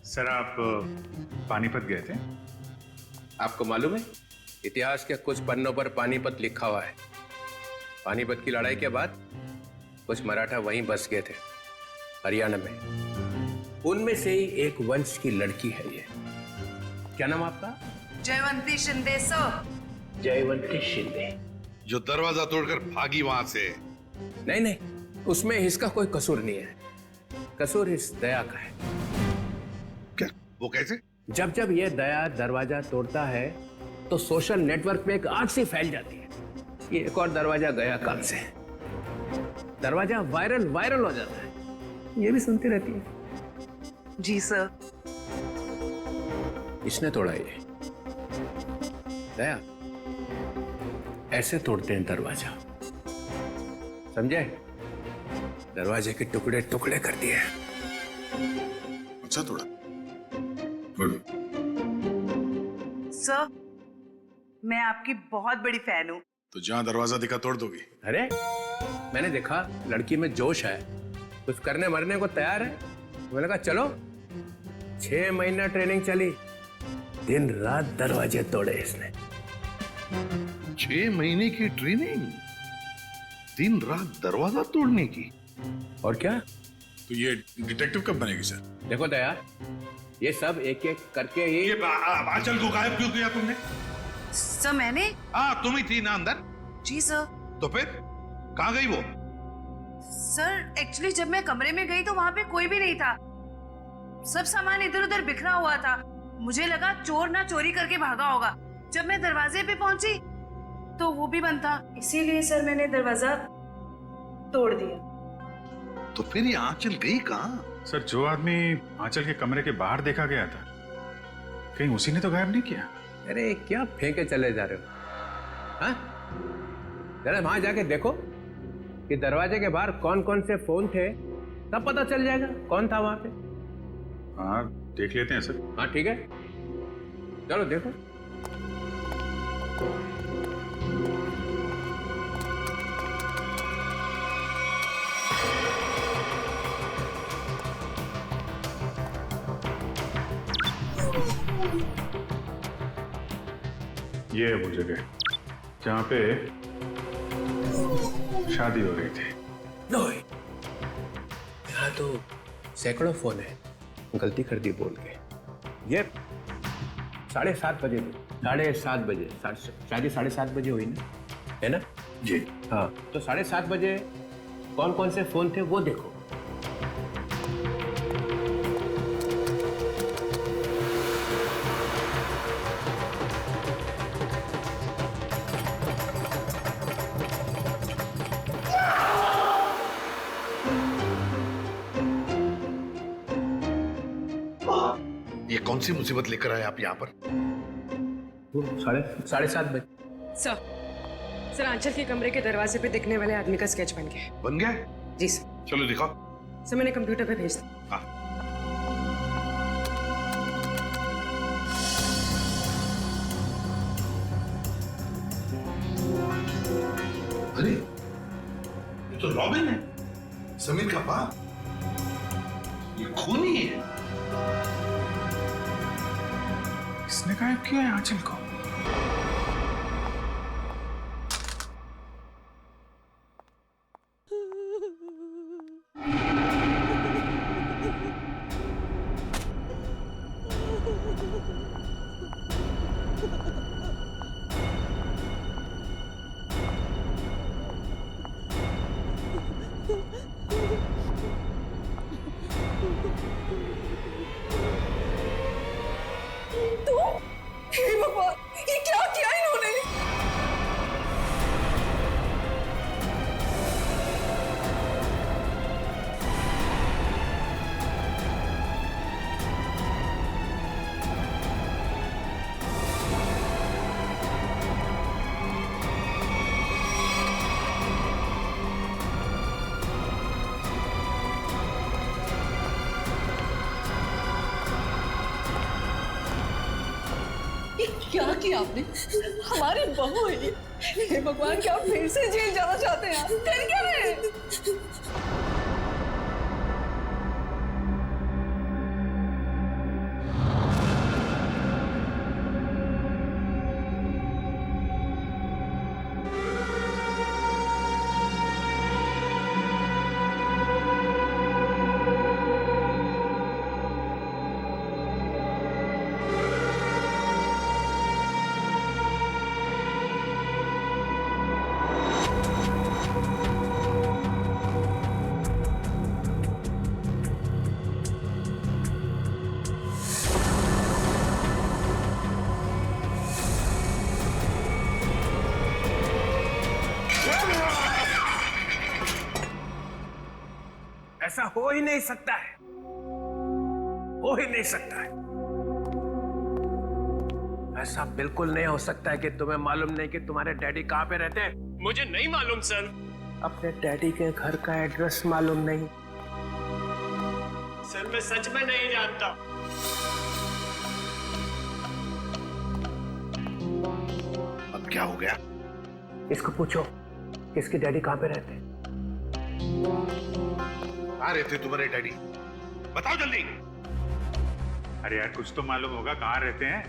Sir आप पानीपत गए थे? आपको मालूम है इतिहास के कुछ पन्नों पर पानीपत लिखा हुआ है। पानीपत की लड़ाई के बाद कुछ मराठा वहीं बस गए थे हरियाणा में। उनमें से ही एक वंश की लड़की है ये। क्या नाम आपका? जयवंती शिंदे सर। जयवंती शिंदे जो दरवाजा तोड़कर भागी वहां से। नहीं नहीं, उसमें इसका कोई कसूर नहीं है। कसूर इस दया का है। क्या? वो कैसे? जब जब ये दया दरवाजा तोड़ता है तो सोशल नेटवर्क पे एक आग सी फैल जाती है कि एक और दरवाजा गया काम से। दरवाजा वायरल हो जाता है। ये भी सुनती रहती है। जी सर। इसने तोड़ा ये। दया ऐसे तोड़ते हैं दरवाजा, समझे? दरवाजे के टुकड़े टुकड़े कर दिए। अच्छा तोड़ा। सर मैं आपकी बहुत बड़ी फैन हूँ। तो जहां दरवाजा दिखा तोड़ दोगी? अरे मैंने देखा लड़की में जोश है, कुछ करने मरने को तैयार है। मैंने कहा चलो। 6 महीना ट्रेनिंग चली, दिन रात दरवाजे तोड़े इसने। 6 महीने की ट्रेनिंग, दिन रात दरवाजा तोड़ने की। और क्या? तो ये डिटेक्टिव कब बनेगी सर? देखो दया, ये सब एक एक करके ही। ये आंचल को गायब क्यों किया तुमने? सर मैंने। हाँ तुम ही थी ना अंदर? जी सर। तो फिर कहाँ गई वो? सर एक्चुअली जब मैं कमरे में गई तो वहाँ पे कोई भी नहीं था। सब सामान इधर उधर बिखरा हुआ था। मुझे लगा चोर ना चोरी करके भागा होगा। जब मैं दरवाजे पे पहुंची तो वो भी बंद था, इसीलिए सर मैंने दरवाजा तोड़ दिया। तो फिर ये आंचल गई कहाँ? सर जो आदमी आंचल के कमरे के बाहर देखा गया था, कहीं उसी ने तो गायब नहीं किया? अरे क्या फेंके चले जा रहे हो? हाँ, जरा वहां जाके देखो कि दरवाजे के बाहर कौन कौन से फोन थे, तब पता चल जाएगा कौन था वहां पे। हाँ देख लेते हैं सर। हाँ ठीक है, चलो देखो। ये है वो जगह जहाँ पे शादी हो रही थी। यहाँ तो सैकड़ों फोन है, गलती कर दी बोल के। ये 7:30 बजे थी। 7:30 बजे शादी 7:30 बजे हुई ना, है ना? जी हाँ, तो 7:30 बजे कौन कौन से फोन थे वो देखो। ये कौन सी मुसीबत लेकर आए आप यहाँ पर? 7:30 बजे। सर आंचल के कमरे के दरवाजे पे दिखने वाले आदमी का स्केच बन गया। बन गया? जी सर। चलो दिखाओ। सर मैंने कंप्यूटर पे भेज दिया। हाँ। अरे ये तो रॉबिन है, समीर का बाप। ये खूनी है। इसने गायब किया है आंचल को। हे भगवान, ये क्या किया इन्होंने? क्या किया आपने? हमारी बहू है ये। हे भगवान, क्या आप फिर से जेल जाना चाहते हैं? फिर क्या है? ऐसा हो ही नहीं सकता है, हो ही नहीं सकता है। ऐसा बिल्कुल नहीं हो सकता है कि तुम्हें मालूम नहीं कि तुम्हारे डैडी कहाँ पे रहते हैं। मुझे नहीं मालूम सर। अपने डैडी के घर का एड्रेस मालूम नहीं? सर मैं सच में नहीं जानता। अब क्या हो गया? इसको पूछो किसके डैडी कहाँ पे रहते हैं। कहाँ रहते तुम्हारे डैडी? बताओ जल्दी। अरे यार कुछ तो मालूम होगा, कहाँ रहते हैं?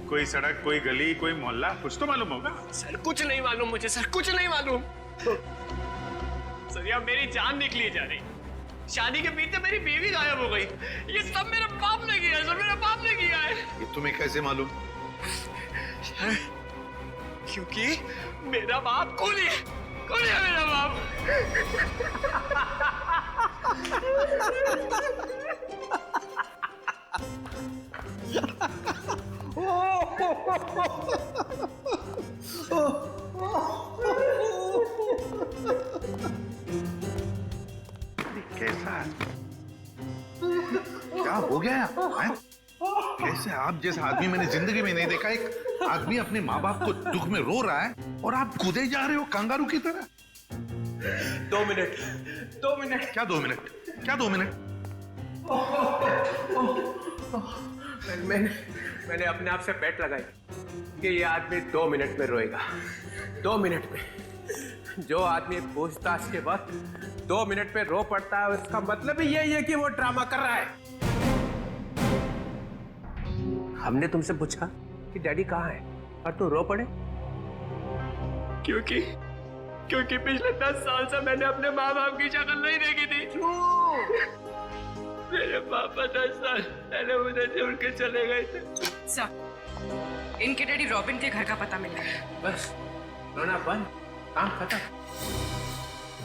कोई सड़क, कोई गली, कोई मोहल्ला, कुछ तो मालूम होगा। सर कुछ नहीं मालूम मुझे, सर कुछ नहीं मालूम। सर यार मेरी जान निकली जा रही। शादी के बीते मेरी बीवी गायब हो गई। ये सब मेरे बाप ने किया है, सब मेरे बाप ने किया है। ये तुम्हें कैसे मालूम? क्योंकि मेरा बाप कूली है, कूली है मेरा बाप। कैसा है? क्या हो गया हैं? कैसे आप जैसा आदमी मैंने जिंदगी में नहीं देखा। एक आदमी अपने माँ बाप को दुख में रो रहा है और आप कूदे जा रहे हो कंगारू की तरह। 2 मिनट, 2 मिनट। क्या 2 मिनट? क्या 2 मिनट? मैंने अपने आप से बेट लगाई कि ये आदमी 2 मिनट में रोएगा। 2 मिनट में। जो आदमी पूछताछ के वक्त 2 मिनट में रो पड़ता है, उसका मतलब ही यही है कि वो ड्रामा कर रहा है। हमने तुमसे पूछा कि डैडी कहाँ है और तुम रो पड़े। क्योंकि पिछले 10 साल से मैंने अपने माँ बाप की शक्ल नहीं देखी थी। मेरे पापा 10 साल पहले मुझे छोड़ के चले गए थे। सर, इनके डैडी रॉबिन के घर का पता मिला है। बस रोना बंद, काम खत्म।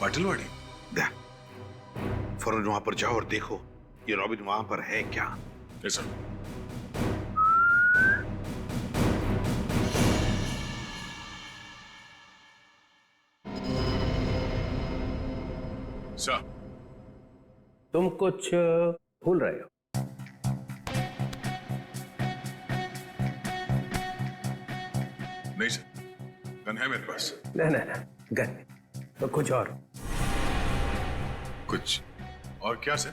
बाटलवाड़ी दे फौरन वहां पर जाओ और देखो ये रॉबिन वहां पर है क्या। कैसा? सर तुम कुछ भूल रहे हो। नहीं सर, गन है मेरे पास। नहीं, गन तो कुछ और। कुछ और क्या sir?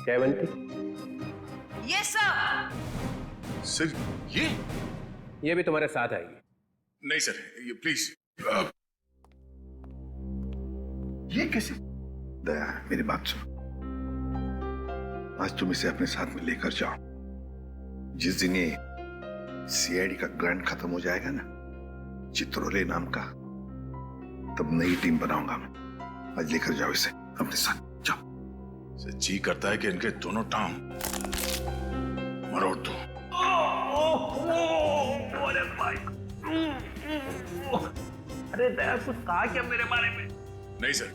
Jayvanti, yes sir. Sir ये भी तुम्हारे साथ आएगी। नहीं सर, ये प्लीज। ये कैसे? दया मेरी बात सुनो, आज तुम इसे अपने साथ में लेकर जाओ। जिस दिन ये सीआईडी का ग्रांट खत्म हो जाएगा ना, चित्रोले नाम का, तब नई टीम बनाऊंगा मैं। आज लेकर जाओ इसे अपने साथ, जाओ। जी करता है कि इनके दोनों टांग मरोड़ दो। अरे भाई, अरे दया कुछ कहा क्या मेरे बारे में? नहीं सर।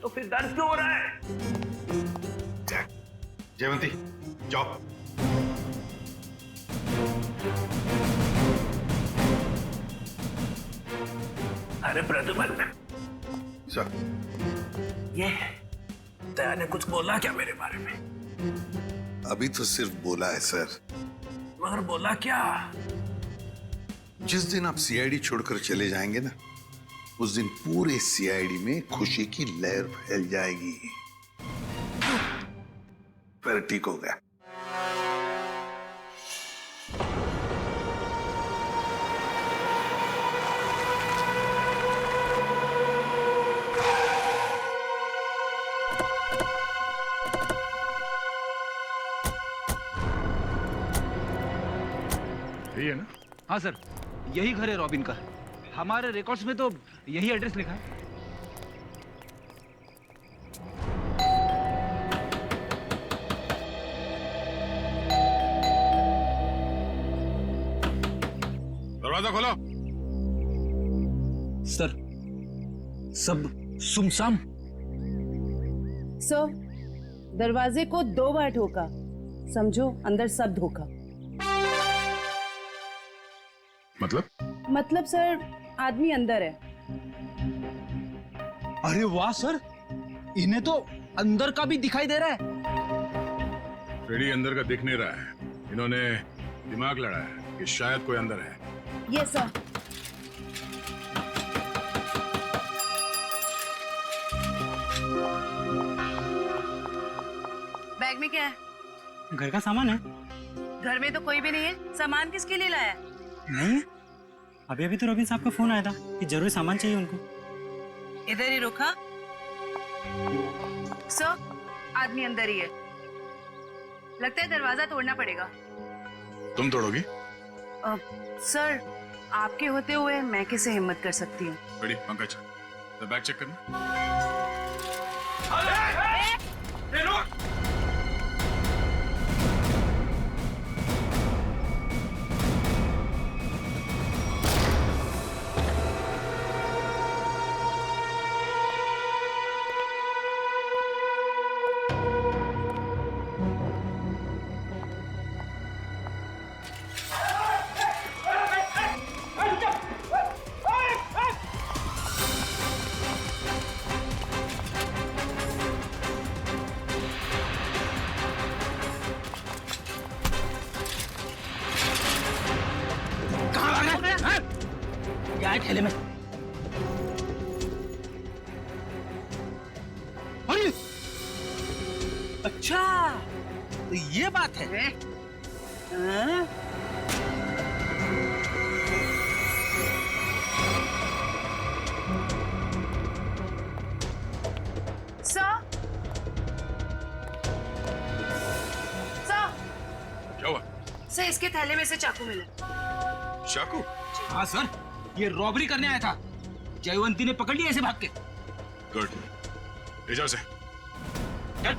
तो फिर दर्द क्यों हो रहा है? जयवंती जाओ। अरे प्रद्युमन, सर ये दया ने कुछ बोला क्या मेरे बारे में? अभी तो सिर्फ बोला है सर। मगर बोला क्या? जिस दिन आप सीआईडी छोड़कर चले जाएंगे ना, उस दिन पूरे सीआईडी में खुशी की लहर फैल जाएगी। फिर ठीक हो गया। यही है ना? हाँ सर, यही घर है रॉबिन का। हमारे रिकॉर्ड्स में तो यही एड्रेस लिखा है। दरवाजा खोलो। सर, सब सुमसाम। सर, दरवाजे को 2 बार ठोका, समझो अंदर सब धोखा। मतलब सर आदमी अंदर है। अरे वाह सर, इन्हें तो अंदर का भी दिखाई दे रहा है। फ्रेडी अंदर का दिख नहीं रहा है, इन्होंने दिमाग लड़ाया है कि शायद कोई अंदर है। Yes sir. बैग में क्या है? घर का सामान है। घर में तो कोई भी नहीं है, सामान किसके लिए लाया? नहीं है, अभी अभी तो रॉबिन साहब का फोन आया था कि जरूरी सामान चाहिए उनको। इधर ही रुका। सर आदमी अंदर ही है, लगता है दरवाजा तोड़ना पड़ेगा। तुम तोड़ोगी? सर आपके होते हुए मैं कैसे हिम्मत कर सकती हूँ? फ्रेडी पंकज, तो बैग चेक करना। क्या है ठेले में? अरे अच्छा, तो ये बात है। हाँ? क्या हुआ? सर इसके थैले में से चाकू मिला। चाकू? हाँ सर, ये रॉबरी करने आया था, जयवंती ने पकड़ लिया ऐसे भाग के। गुड, ले जाओ से। चल।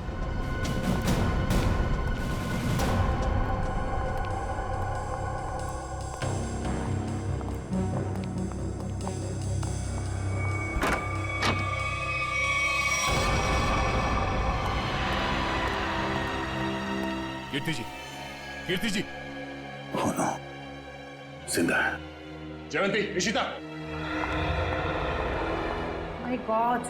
कीर्ति जी, कीर्ति जी। Oh no, जिंदा है। Jayvanti, Ishita. My god.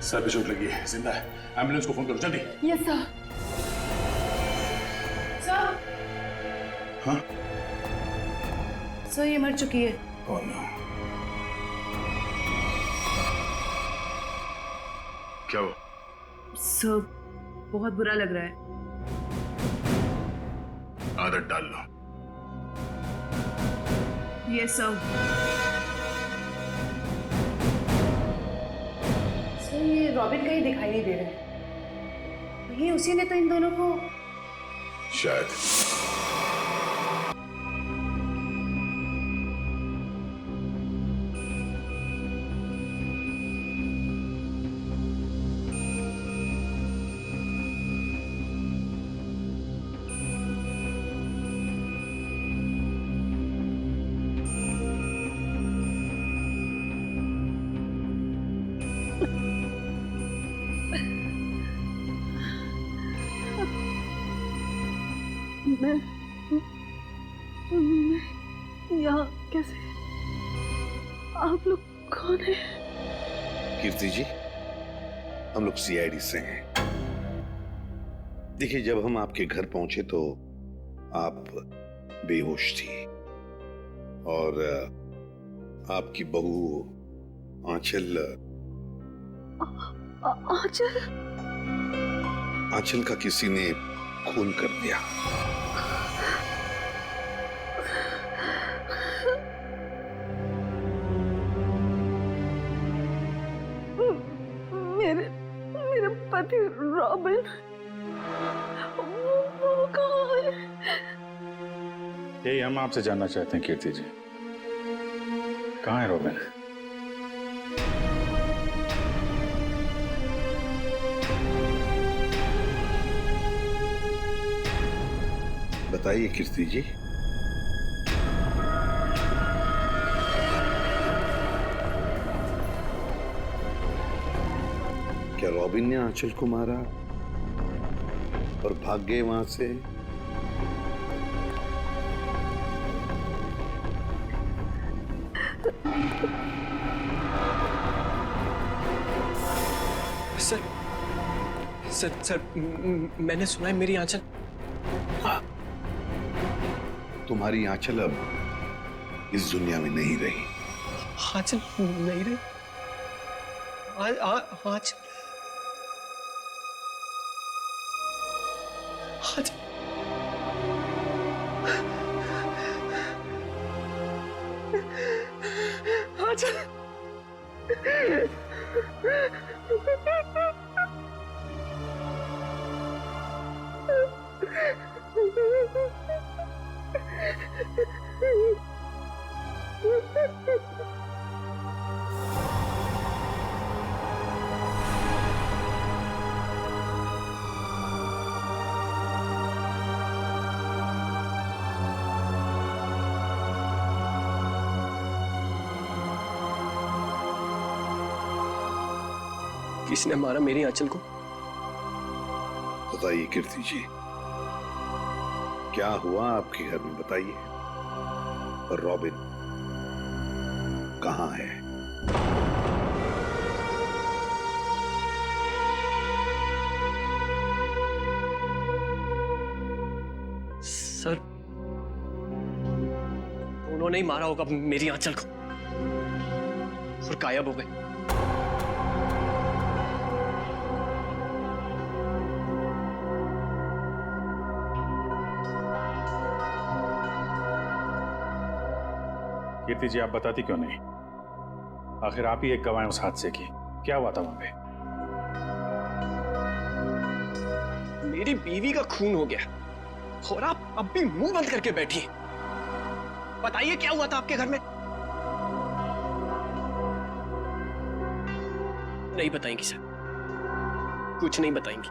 Sir पे चोट लगी है, जिंदा है। एम्बुलेंस को फोन करो जल्दी। Yes sir. सर हाँ? सर ये मर चुकी है। Oh no. क्या हुआ? सर बहुत बुरा लग रहा है। आदत डाल लो। Yes sir. सर ये रॉबिन कहीं दिखाई नहीं दे रहा है, ये उसी ने तो इन दोनों को। शायद। मैं यहाँ कैसे? आप लोग कौन है? कीर्ति जी, हम लोग सीआईडी से हैं। देखिए, जब हम आपके घर पहुंचे तो आप बेहोश थी और आपकी बहू आंचल आंचल का किसी ने खून कर दिया। मेरे पति रॉबिन, वो कहाँ है? यही हम आपसे जानना चाहते हैं कीर्ति जी, कहाँ है रॉबिन? बताइए कीर्ति जी। रॉबिन ने आंचल को मारा और भाग गए वहां से। सर मैंने सुना है मेरी आंचल। हाँ, तुम्हारी आंचल अब इस दुनिया में नहीं रही। आंचल नहीं रही? आंचल किसने मारा मेरी आंचल को? बताइए कीर्ति जी, क्या हुआ आपके घर में, बताइए। और रॉबिन कहाँ है? सर उन्होंने ही मारा होगा मेरी आंचल को और गायब हो गए। कीर्ति जी, आप बताती क्यों नहीं? आखिर आप ही एक गवाह हैं उस हादसे की। क्या हुआ था वहां पे? मेरी बीवी का खून हो गया और आप अब भी मुंह बंद करके बैठी हैं। बताइए क्या हुआ था आपके घर में? नहीं बताएंगी सर, कुछ नहीं बताएंगी।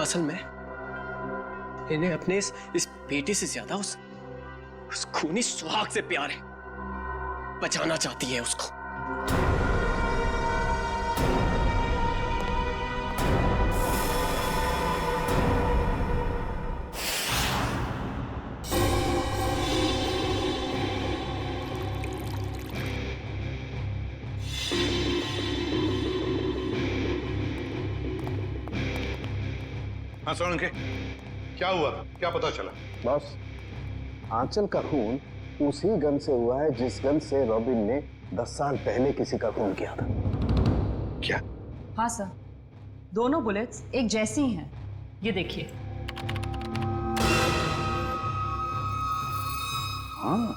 असल में इन्हें अपने इस बेटे से ज्यादा उस खूनी सुहाग से प्यार है। बचाना चाहती है उसको। हाँ सोलंके, क्या हुआ, क्या पता चला? बॉस, आंचल का खून उसी गन से हुआ है जिस गन से रॉबिन ने 10 साल पहले किसी का खून किया था। क्या? हाँ सर, दोनों बुलेट्स एक जैसी हैं। ये देखिए। हाँ,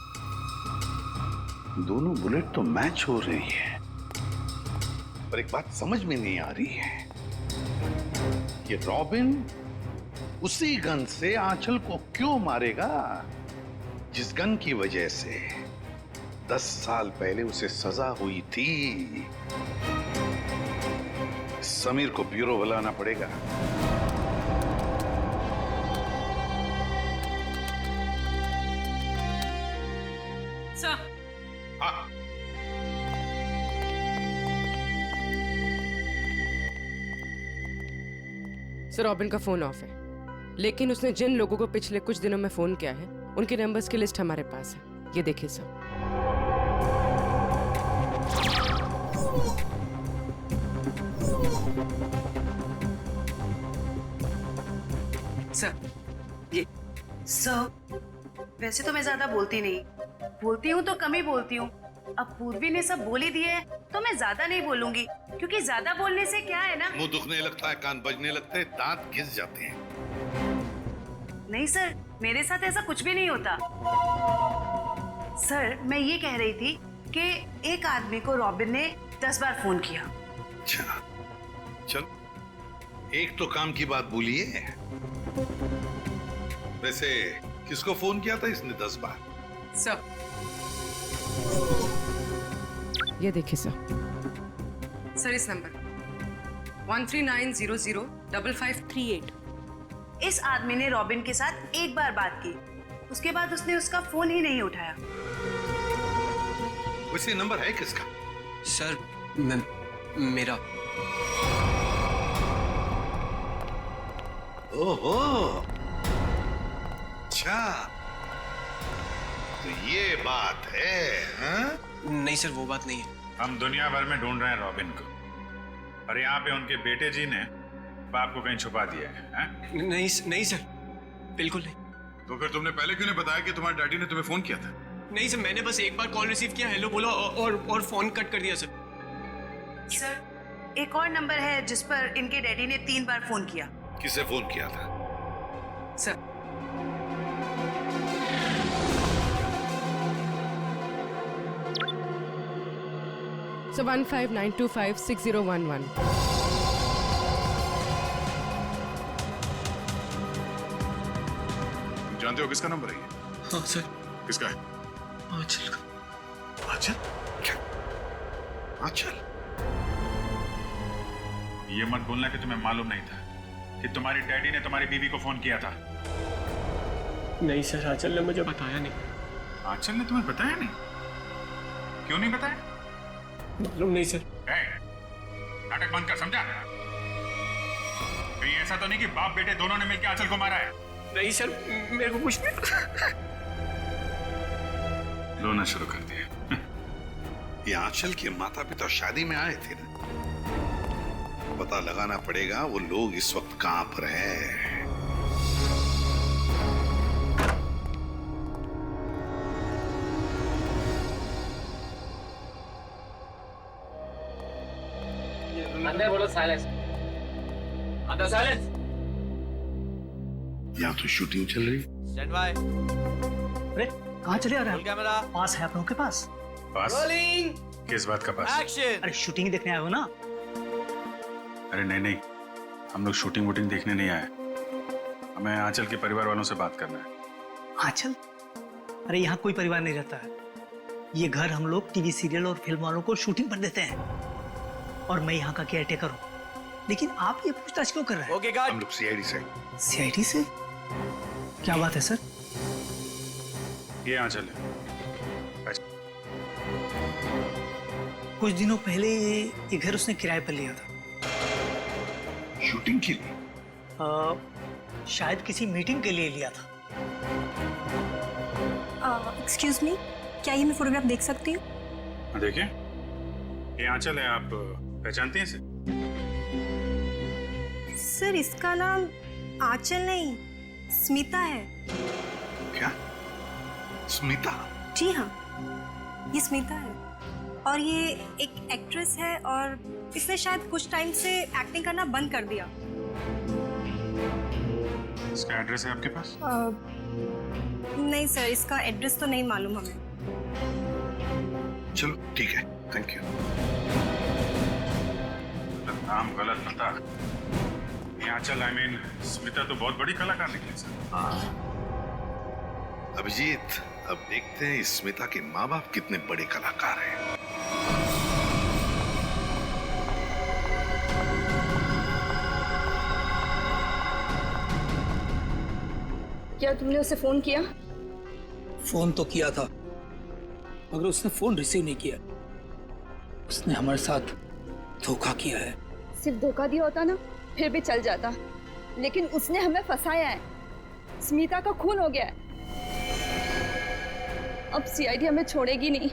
दोनों बुलेट तो मैच हो रही है, पर एक बात समझ में नहीं आ रही है कि रॉबिन उसी गन से आंचल को क्यों मारेगा जिस गन की वजह से 10 साल पहले उसे सजा हुई थी। समीर को ब्यूरो बुलाना पड़ेगा। सर, हाँ। सर, रॉबिन का फोन ऑफ है, लेकिन उसने जिन लोगों को पिछले कुछ दिनों में फोन किया है उनके नंबर्स की लिस्ट हमारे पास है। ये देखिए सर। सर, ये सर, वैसे तो मैं ज्यादा बोलती नहीं, बोलती हूँ तो कम ही बोलती हूँ। अब पूर्वी ने सब बोल ही दिया है तो मैं ज्यादा नहीं बोलूंगी, क्योंकि ज्यादा बोलने से क्या है ना, मुंह दुखने लगता है, कान बजने लगते हैं, दांत घिस जाते हैं। नहीं सर, मेरे साथ ऐसा कुछ भी नहीं होता। सर, मैं ये कह रही थी कि एक आदमी को रॉबिन ने 10 बार फोन किया। अच्छा, चल एक तो काम की बात बोलिए। वैसे किसको फोन किया था इसने 10 बार? सर, ये देखिए सर। सर, इस नंबर 1390055338। इस आदमी ने रॉबिन के साथ एक बार बात की, उसके बाद उसने उसका फोन ही नहीं उठाया। वैसे नंबर है किसका? सर मेरा। ओहो, अच्छा, तो ये बात है, हाँ? नहीं सर, वो बात नहीं है। हम दुनिया भर में ढूंढ रहे हैं रॉबिन को, और यहाँ पे उनके बेटे जी ने बाप को कहीं छुपा दिया है, हाँ? नहीं सर, बिल्कुल नहीं। तो फिर तुमने पहले क्यों नहीं बताया कि तुम्हारे डैडी ने तुम्हें फोन किया था? नहीं सर, मैंने बस एक बार कॉल रिसीव किया, हेलो बोला और फोन कट कर दिया सर। सर एक और नंबर है जिस पर इनके डैडी ने 3 बार फोन किया। किसे फोन किया था? Sir So 159256011. जानते हो किसका नंबर है ये? हाँ सर। किसका है? आंचल का। आंचल? क्या? आंचल? ये मत बोलना कि तुम्हें मालूम नहीं था कि तुम्हारी डैडी ने तुम्हारी बीवी को फोन किया था। नहीं सर, आंचल ने मुझे बताया नहीं। आंचल ने तुम्हें बताया नहीं? क्यों नहीं बताया? मालूम नहीं सर। नाटक बंद कर, समझा? कहीं ऐसा तो नहीं कि बाप बेटे दोनों ने मिलकर आंचल को मारा है? नहीं सर, मेरे को कुछ नहीं। रोना शुरू कर दिया। ये आंचल के माता पिता शादी में आए थे ना, पता लगाना पड़ेगा वो लोग इस वक्त कहां पर हैं। अंदर बोलो साइलेंस। अंदर साइलेंस। यहाँ तो शूटिंग चल रही। Stand by. अरे कहाँ चले आ रहे हैं? कैमरा। पास है आप लोगों के पास? पास? रोलिंग। किस बात का पास? एक्शन। अरे शूटिंग देखने आए हो ना? अरे नहीं, हम लोग शूटिंग वूटिंग देखने नहीं आए। हमें आंचल के परिवार वालों से बात करना है। आंचल? अरे यहाँ कोई परिवार नहीं रहता है। ये घर हम लोग टीवी सीरियल और फिल्म वालों को शूटिंग पर देते हैं, और मैं यहाँ का केयरटेकर हूँ। लेकिन आप ये पूछताछ क्यों कर रहे हैं? Okay guard. हम लोग सीआईडी से। सीआईडी से? क्या बात है सर? ये आंचल है। कुछ दिनों पहले ये घर उसने किराए पर लिया था। शूटिंग के लिए? शायद किसी मीटिंग के लिए लिया था। एक्सक्यूज मी, क्या ये मैं फोटोग्राफ देख सकती हूँ? देखिए, ये आंचल है, आप पहचानती हैं इसे? सर इसका नाम आंचल नहीं, स्मिता है। क्या? स्मिता? जी हाँ, ये स्मिता है, और ये एक एक्ट्रेस है, और इसने शायद कुछ टाइम से एक्टिंग करना बंद कर दिया। इसका एड्रेस है आपके पास? नहीं सर, इसका एड्रेस तो नहीं मालूम हमें। चलो ठीक है, थैंक यू। नाम गलत पता। ये आंचल, I mean, स्मिता तो बहुत बड़ी कलाकार निकली सर। अभिजीत, अब देखते हैं इस स्मिता के माँ बाप कितने बड़े कलाकार हैं। क्या तुमने उसे फोन किया? फोन तो किया था, मगर उसने फोन रिसीव नहीं किया। उसने हमारे साथ धोखा किया है। सिर्फ धोखा दिया होता ना, फिर भी चल जाता, लेकिन उसने हमें फंसाया है। स्मिता का खून हो गया है। अब सीआईडी हमें छोड़ेगी नहीं।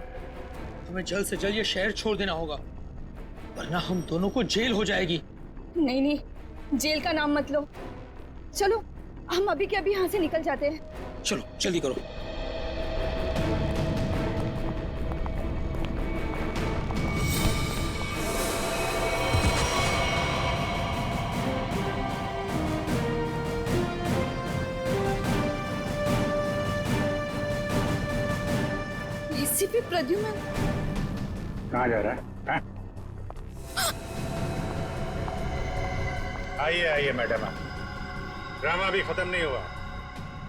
हमें जल्द से जल्द ये शहर छोड़ देना होगा, वरना हम दोनों को जेल हो जाएगी। नहीं नहीं, जेल का नाम मत लो। चलो हम अभी के अभी यहाँ से निकल जाते हैं। चलो जल्दी करो। एसीपी प्रद्युमन कहाँ जा रहा है? आइए आइए मैडम, ड्रामा अभी खत्म नहीं हुआ।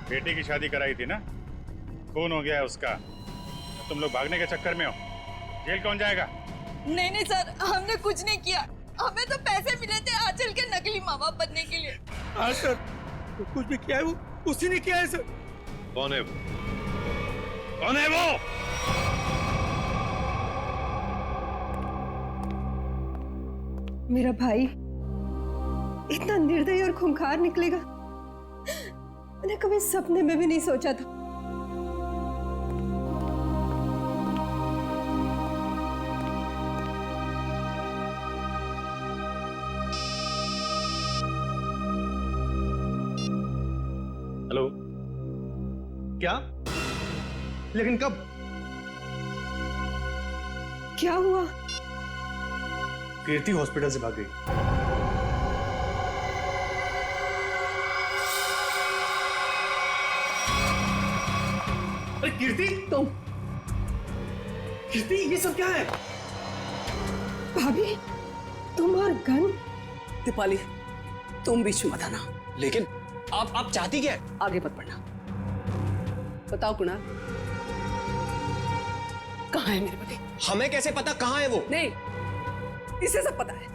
बेटी की शादी कराई थी ना, खून हो गया है उसका। तुम लोग भागने के चक्कर में हो, जेल कौन जाएगा? नहीं नहीं सर, हमने कुछ नहीं किया। हमें तो पैसे मिले थे आंचल के नकली माँ बाप बनने के लिए। हाँ सर, तो कुछ भी किया है वो उसी ने किया है सर। कौन है वो? कौन है वो? मेरा भाई इतना निर्दयी और खूंखार निकलेगा, मैंने कभी सपने में भी नहीं सोचा था। हेलो, क्या? लेकिन कब? क्या हुआ? कीर्ति हॉस्पिटल से भाग गई। अरे कीर्ति, तुम? कीर्ति, ये सब क्या है? भाभी, तुम और गन? दीपाली, तुम बीच में मत आना। लेकिन आप चाहती क्या है? आगे मत बढ़ना। बताओ कुणाल, कहाँ है मेरे पति? हमें कैसे पता कहाँ है वो? नहीं, इसे सब पता है,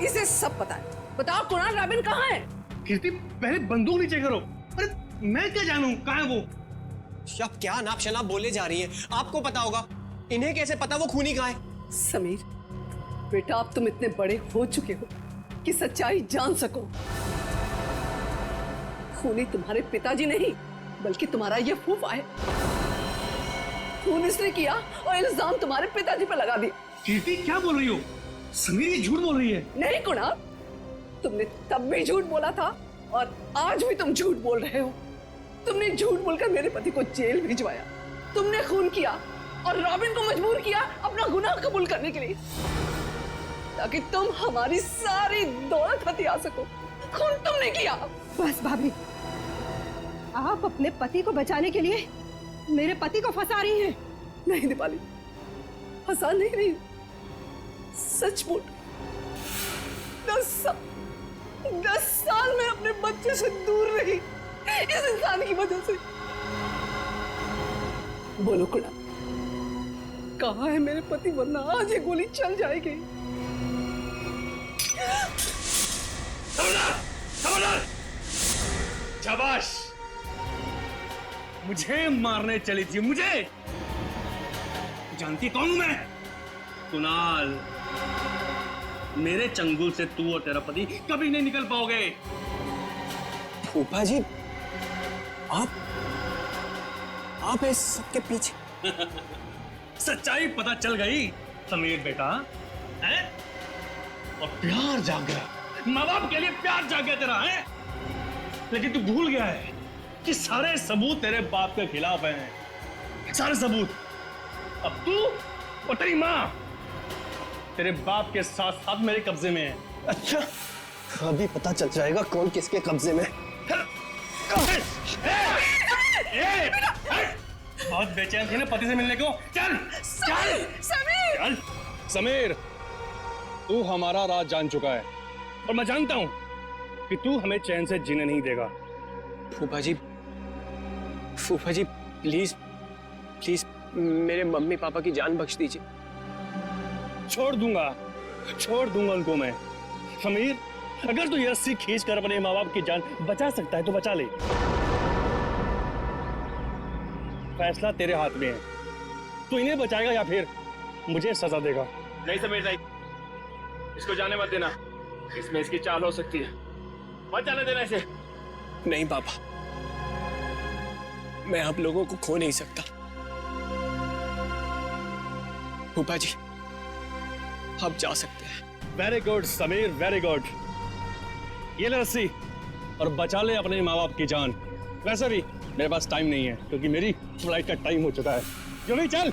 इसे सब पता है। बताओ कुणाल, रॉबिन कहाँ है? कीर्ति, पहले बंदूक नीचे करो। अरे मैं क्या जानूं कहाँ है वो? आप क्या नाप शनाप बोले जा रही हैं? आपको पता होगा, इन्हें कैसे पता वो खूनी कहाँ है? समीर बेटा, अब तुम इतने बड़े हो चुके हो कि सच्चाई जान सको। खूनी तुम्हारे पिताजी नहीं, बल्कि तुम्हारा ये फूफा है। खून इसने किया और इल्जाम तुम्हारे पिताजी पे लगा दिया। कीर्ति, क्या बोल रही हो? समीर ये झूठ बोल रही है। नहीं कुणाल, तुमने तब भी झूठ बोला था और आज भी तुम झूठ बोल रहे हो। तुमने झूठ बोलकर मेरे पति को जेल भिजवाया, तुमने खून किया और रॉबिन को मजबूर किया अपना गुनाह कबूल करने के लिए, ताकि तुम हमारी सारी दौलत हथिया सको। खून तुमने किया। बस भाभी, आप अपने पति को बचाने के लिए मेरे पति को फंसा रही हैं। नहीं दीपाली, फंसा नहीं रही, सच बोल। 10 साल में अपने बच्चे से दूर रही इस इंसान की वजह से। बोलो कुणाल, कहाँ है मेरे पति? वरना आज ये गोली चल जाएगी। शाबाश, मुझे मारने चली थी। मुझे जानती कौन हूं मैं? कुणाल, मेरे चंगुल से तू और तेरा पति कभी नहीं निकल पाओगे। फूफा जी, आप इस सबके पीछे? सच्चाई पता चल गई समीर बेटा, है? और प्यार जाग गया, माँ बाप के लिए प्यार जाग गया तेरा, है? लेकिन तू भूल गया है कि सारे सबूत तेरे बाप के खिलाफ हैं। सारे सबूत। अब तू और तेरी माँ तेरे बाप के साथ साथ मेरे कब्जे में है। अच्छा, अभी पता चल जाएगा कौन किसके कब्जे में। बहुत बेचैन थी ना पति से मिलने को। चल चल समीर, चल। समीर, तू हमारा राज जान चुका है और मैं जानता हूं कि तू हमें चैन से जीने नहीं देगा। फूफा जी प्लीज प्लीज मेरे मम्मी पापा की जान बख्श दीजिए। छोड़ दूंगा उनको मैं। समीर, अगर तू ये रस्सी खींच कर अपने माँ बाप की जान बचा सकता है तो बचा ले। फैसला तेरे हाथ में है, तू इन्हें बचाएगा या फिर मुझे सजा देगा। नहीं समीर नहीं, इसको जाने मत देना, इसमें इसकी चाल हो सकती है, मत जाने देना इसे। नहीं पापा, मैं आप लोगों को खो नहीं सकता। फूफा जी, आप जा सकते हैं। Very good Sameer, very good. ये ले रस्सी और बचा ले अपने माँ बाप की जान। वैसे भी मेरे पास टाइम नहीं है क्योंकि मेरी फ्लाइट का टाइम हो चुका है। जल्दी चल।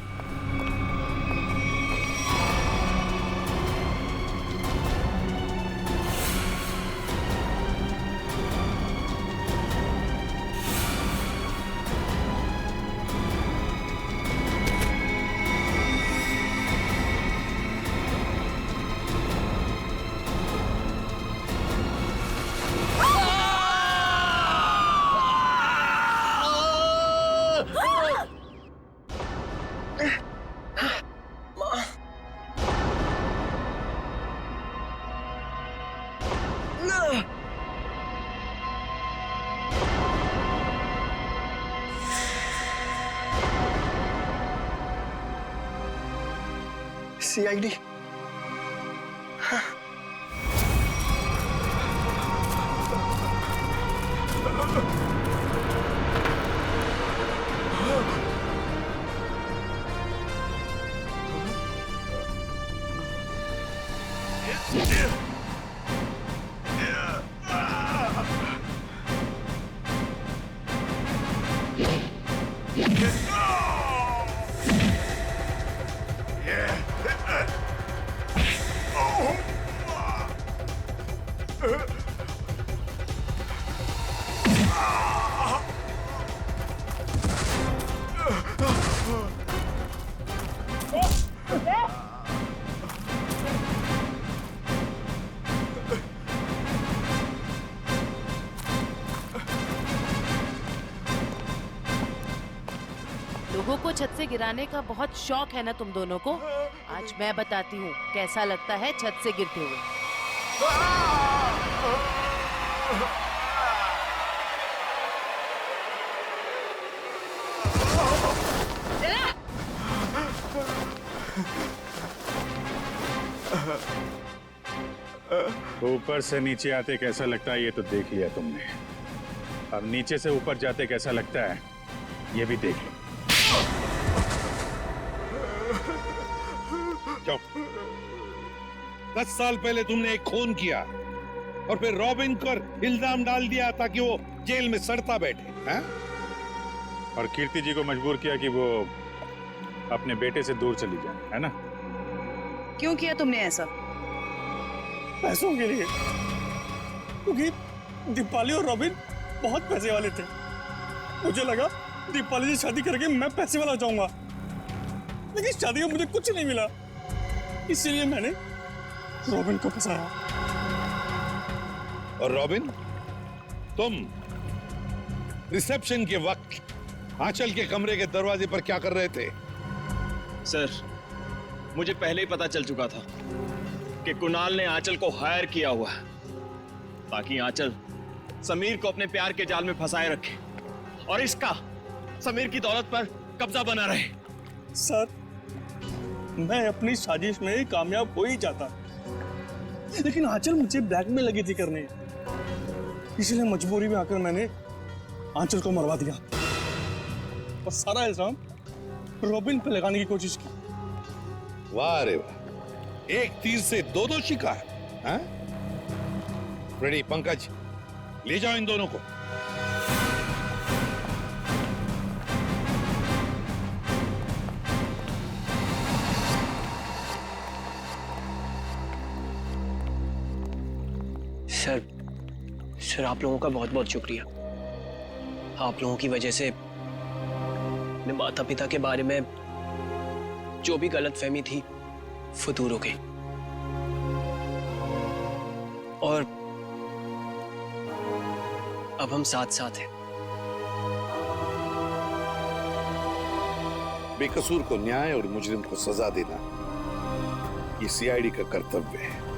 सीआईडी, लोगों को छत से गिराने का बहुत शौक है ना तुम दोनों को। आज मैं बताती हूँ कैसा लगता है छत से गिरते हुए। ऊपर से नीचे आते कैसा लगता है ये तो देख लिया तुमने, अब नीचे से ऊपर जाते कैसा लगता है ये भी देख लो। जाओ। 10 साल पहले तुमने एक खून किया और फिर रॉबिन पर इल्जाम डाल दिया ताकि वो जेल में सड़ता बैठे, हैं? और कीर्ति जी को मजबूर किया कि वो अपने बेटे से दूर चली जाए, है ना? क्यों किया तुमने ऐसा? पैसों के लिए, क्योंकि दीपाली और रॉबिन बहुत पैसे वाले थे। मुझे लगा दीपाली से शादी करके मैं पैसे वाला हो जाऊंगा, लेकिन शादी में मुझे कुछ नहीं मिला, इसीलिए मैंने रॉबिन को फंसाया। और रॉबिन, तुम रिसेप्शन के वक्त आंचल के कमरे के दरवाजे पर क्या कर रहे थे? सर, मुझे पहले ही पता चल चुका था कि कुणाल ने आंचल को हायर किया हुआ है ताकि आंचल समीर को अपने प्यार के जाल में फंसाए रखे और इसका समीर की दौलत पर कब्जा बना रहे। सर, मैं अपनी साजिश में कामयाब हो ही जाता, लेकिन आंचल मुझे ब्लैकमेल लगी थी करने, इसलिए मजबूरी में आकर मैंने आंचल को मरवा दिया और सारा इल्जाम रॉबिन पे लगाने की कोशिश की। वाह रे वाह, एक तीर से दो शिकार, हैं? रेडी पंकज, ले जाओ इन दोनों को। सर आप लोगों का बहुत बहुत शुक्रिया। आप लोगों की वजह से अपने माता पिता के बारे में जो भी गलतफहमी थी वो दूर हो गई और अब हम साथ साथ हैं। बेकसूर को न्याय और मुजरिम को सजा देना ये सीआईडी का कर्तव्य है।